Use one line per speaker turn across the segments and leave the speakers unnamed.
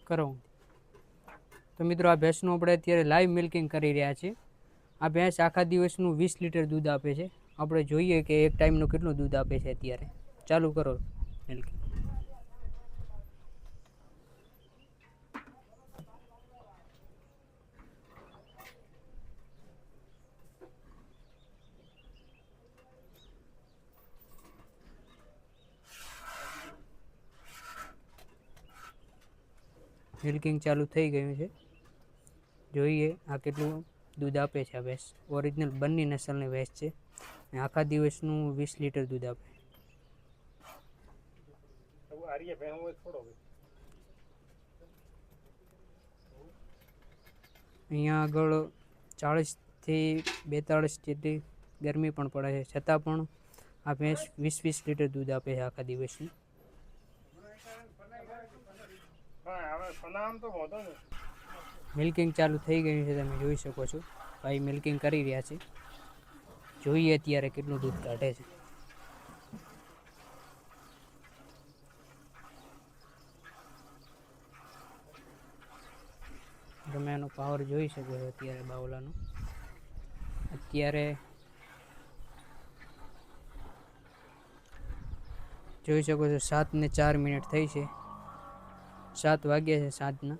કરો તો મિત્રો આ ભેંસનું આપણે અત્યારે લાઈવ મિલ્કિંગ કરી રહ્યા છીએ। આ ભેંસ આખા દિવસનું 20 લીટર દૂધ આપે છે। આપણે જોઈએ કે એક ટાઈમનું કેટલું દૂધ આપે છે। અત્યારે ચાલુ કરો મિલ્કિંગ। મિલ્કિંગ ચાલુ થઈ ગયું છે। જોઈએ આ કેટલું દૂધ આપે છે। આ ભેંસ ઓરિજિનલ બન્ની નસલની ભેંસ છે। આખા દિવસનું 20 લીટર દૂધ આપે। અહીંયા આગળ 40થી 42 જેટલી ગરમી પણ પડે છે, છતાં પણ આ ભેંસ 20 લીટર દૂધ આપે છે આખા દિવસનું। મિલ્કિંગ ચાલુ થઈ ગયું છે, તમે જોઈ શકો છો। ભાઈ મિલ્કિંગ કરી રહ્યા છે। જોઈએ અત્યારે કેટલું દૂધ કાઢે છે। તમે એનો પાવર જોઈ શકો છો અત્યારે બાવલાનો। અત્યારે જોઈ શકો છો 7:04 થઈ છે। 7 વાગ્યા છે સાંજના।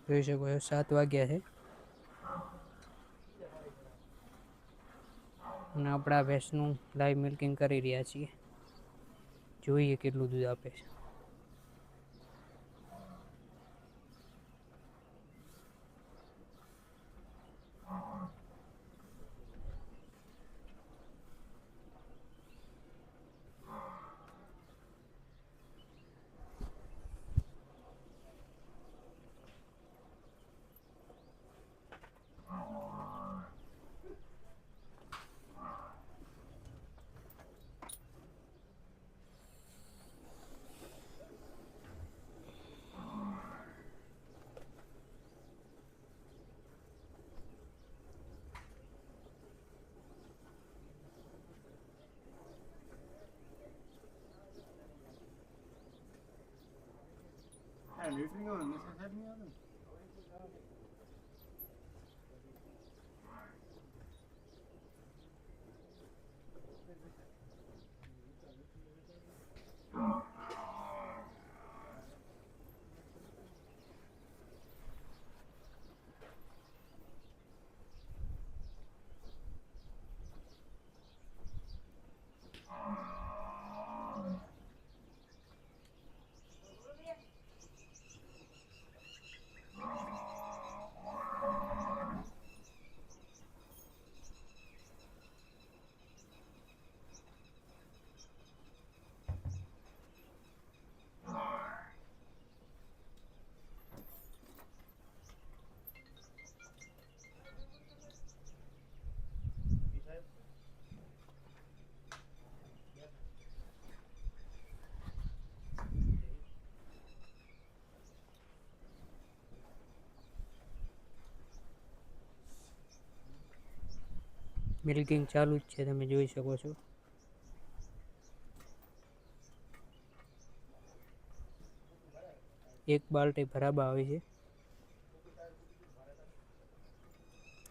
જોઈ શકો છો 7 વાગ્યા છે અને આપણે આ ભેંસનું લાઈવ મિલ્કિંગ કરી રહ્યા છીએ। જોઈએ કેટલું દૂધ આપે છે। મિલ્કિંગ ચાલુ જ છે, તમે જોઈ શકો છો। એક બાલટી ભરાબા આવી છે।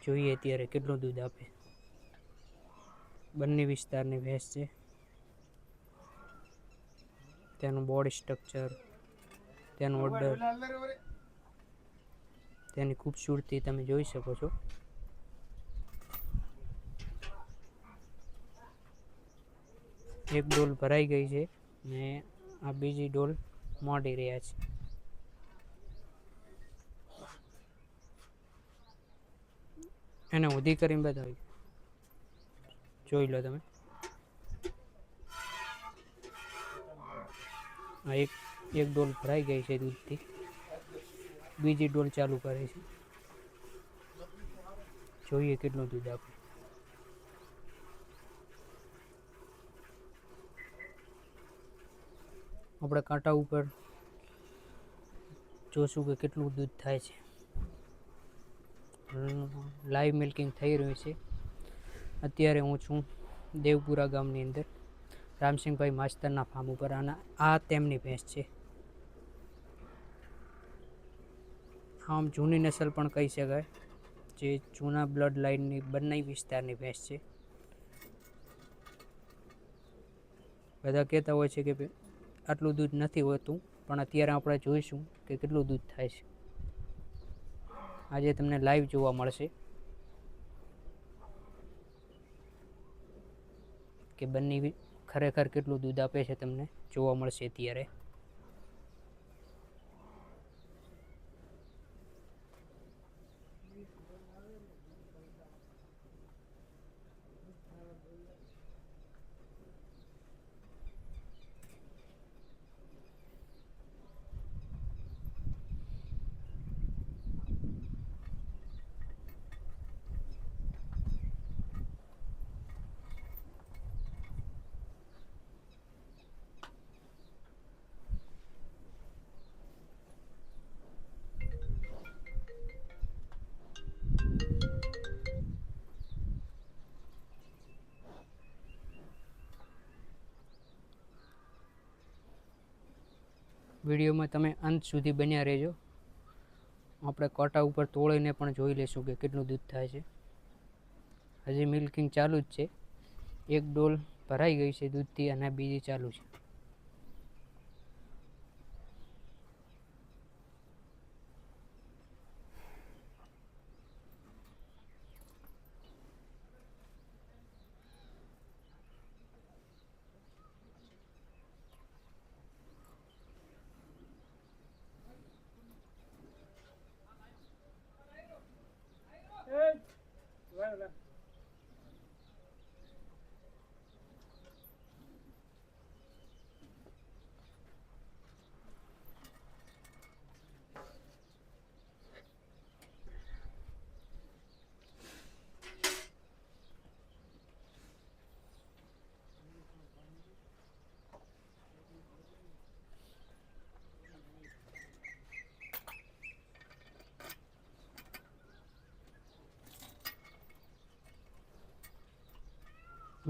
જોઈએ અત્યારે કેટલું દૂધ આપે। બંને વિસ્તારની ભેંસ છે। તેનું બોડી સ્ટ્રક્ચર, તેનું ઓર્ડર, તેની ખૂબસૂરતી તમે જોઈ શકો છો। એક ડોલ ભરાઈ ગઈ છે ને આ બીજી ડોલ મોડી રહ્યા છે। એને ઊંધી કરીને બતાવી, જોઈ લો તમે। આ એક ડોલ ભરાઈ ગઈ છે દૂધથી, બીજી ડોલ ચાલુ કરે છે। જોઈએ કેટલું દૂધ આપે। આપણે કાંટા ઉપર જોશું કે કેટલું દૂધ થાય છે। લાઈવ મિલ્કિંગ થઈ રહ્યું છે। અત્યારે હું છું દેવપુરા ગામની અંદર। રામસિંહભાઈ માસ્તરના ફાર્મ ઉપર. અને આ તેમની ભેંસ છે. આમ જૂની નસલ પણ કહી શકાય, જે જૂના બ્લડ લાઇનની બંને વિસ્તારની ભેંસ છે. બધા કહેતા હોય છે કે આટલું દૂધ નથી હોતું, પણ અત્યારે આપણે જોઈશું કે કેટલું દૂધ થાય છે. આજે તમને લાઈવ જોવા મળશે કે બંને ખરેખર કેટલું દૂધ આપે છે, તમને જોવા મળશે અત્યારે. વિડીયોમાં તમે અંત સુધી બન્યા રહેજો. આપણે કોટા ઉપર તોડીને પણ જોઈ લઈશું કે કેટલું દૂધ થાય છે. હજી મિલ્કિંગ ચાલુ જ છે. એક ડોલ ભરાઈ ગઈ છે દૂધથી અને બીજી ચાલુ છે.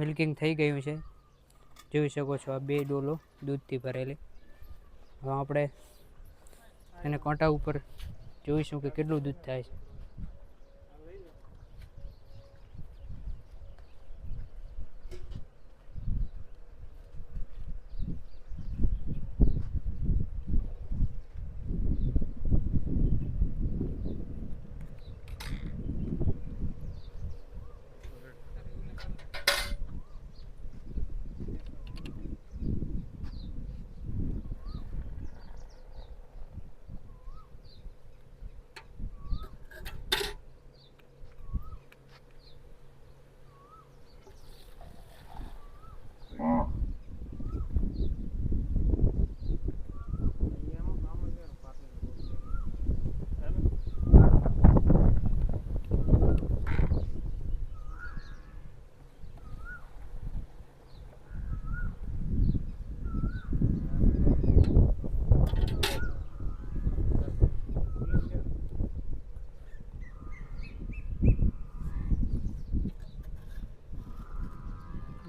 મિલ્કિંગ થઈ ગયું છે, જોઈ શકો છો. આ 2 ડોલો દૂધથી ભરેલી. હવે આપણે એને કાંટા ઉપર જોઈશું કે કેટલું દૂધ થાય છે.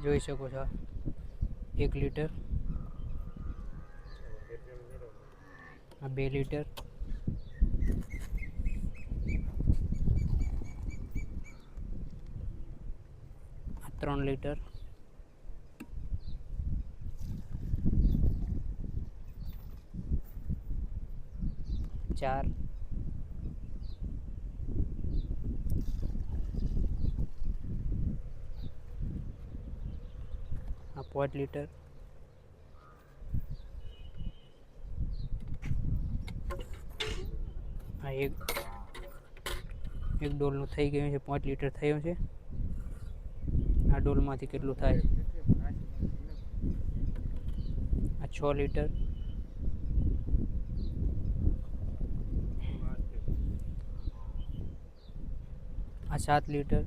જોઈ શકો છો 1 લીટર, આ 2 લીટર, આ 3 લીટર, ચાર, આ 5 લીટર, આ એક ડોલનું થઈ ગયું છે, 5 લીટર થયું છે. આ ડોલમાંથી કેટલું થાય? આ 6 લીટર, આ 7 લીટર,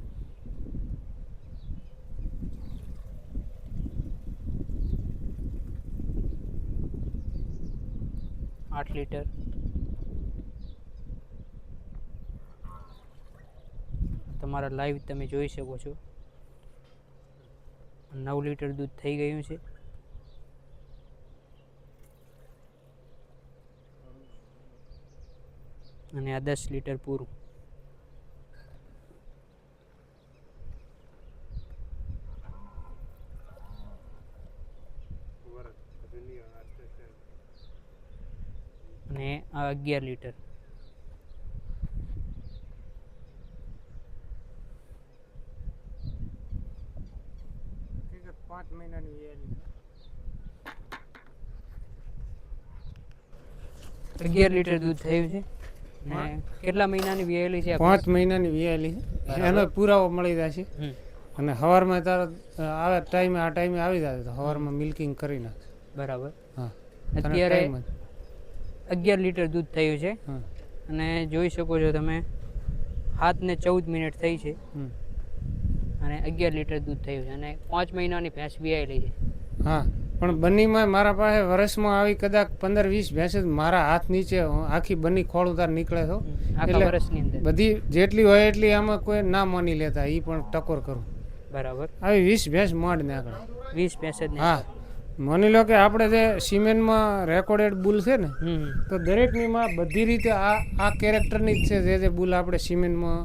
આઠ લીટર, તમારા લાઈવ તમે જોઈ શકો છો. 9 લીટર દૂધ થઈ ગયું છે. અને આ 10 લીટર પૂરું. અને આ 11 લીટર.
હકીકત 5 મહિનાની વેલી
11 લીટર દૂધ થયું છે. અને કેટલા મહિનાની વિયેલી છે?
5 મહિનાની વેલી એનો પુરાવો મળી જશે. અને સવારમાં તારે આવે ટાઈમે આ ટાઈમે આવી જાય તો સવારમાં મિલ્કિંગ કરી નાખે.
બરાબર.
હા
અત્યારે 11 લીટર દૂધ થયું છે. અને જોઈ શકો છો તમે 7 ને 14 મિનિટ થઈ છે અને 11 લીટર દૂધ થયું છે અને 5 મહિનાની ભેંસ વિયાયેલી છે.
હા પણ બનીમાં મારા પાસે વર્ષમાં આવી કદાચ 15-20 ભેંસ જ મારા હાથ નીચે આખી બની ખોળ ઉતાર નીકળે તો
આખા વર્ષની અંદર
બધી જેટલી હોય એટલી આમાં કોઈ ના માની લેતા એ પણ ટકોર કરું.
બરાબર.
આવી 20 ભેંસ માંડ નાખે.
20 ભેંસ જ.
હા માની લો કે આપણે જે સિમેન્ટમાં રેકોર્ડેડ બુલ છે ને તો દરેકની માં બધી રીતે આ કેરેક્ટરની જ છે જે બુલ આપણે સિમેન્ટમાં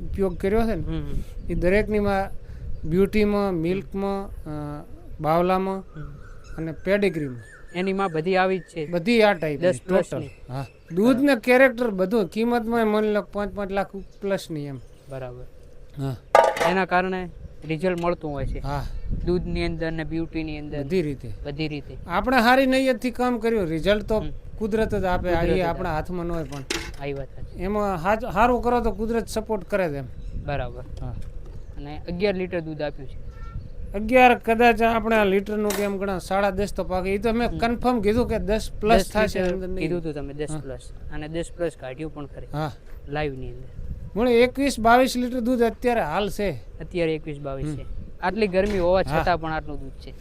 ઉપયોગ કર્યો છે ને એ દરેકની માં બ્યુટીમાં, મિલ્કમાં, બાવલામાં અને પેડિગ્રીમાં
એની માં બધી આવી જ છે.
બધી આ ટાઈપ
10
ટોટલ. હા દૂધ ને કેરેક્ટર બધું કિંમતમાં માની લો 5-5 લાખ પ્લસની એમ.
બરાબર.
હા
એના કારણે રિઝલ્ટ મળતું હોય છે.
હા
દૂધની અંદર ને બ્યુટીની અંદર બધી રીતે
આપણે સારી નૈયતથી કામ કર્યું રિઝલ્ટ તો કુદરત જ આપે. એ આપણા હાથમાં ન હોય પણ
આવી વાત છે.
એમાં સારું કરો તો કુદરત સપોર્ટ કરે છે એમ.
બરાબર.
હા
અને 11 લીટર દૂધ આપ્યું છે.
11 કદાચ આપણે આ લીટરનું કેમ ગણા 10.5 તો પાકે. એ તો મેં કન્ફર્મ કીધું કે 10 પ્લસ થશે
કીધું તું તમે 10 પ્લસ અને 10 પ્લસ કાઢ્યું પણ ખરી.
હા
લાઈવ ની અંદર
મને 21-22 લીટર દૂધ અત્યારે હાલ છે.
અત્યારે 21-22 છે. આટલી ગરમી હોવા છતાં પણ આટલું દૂધ છે.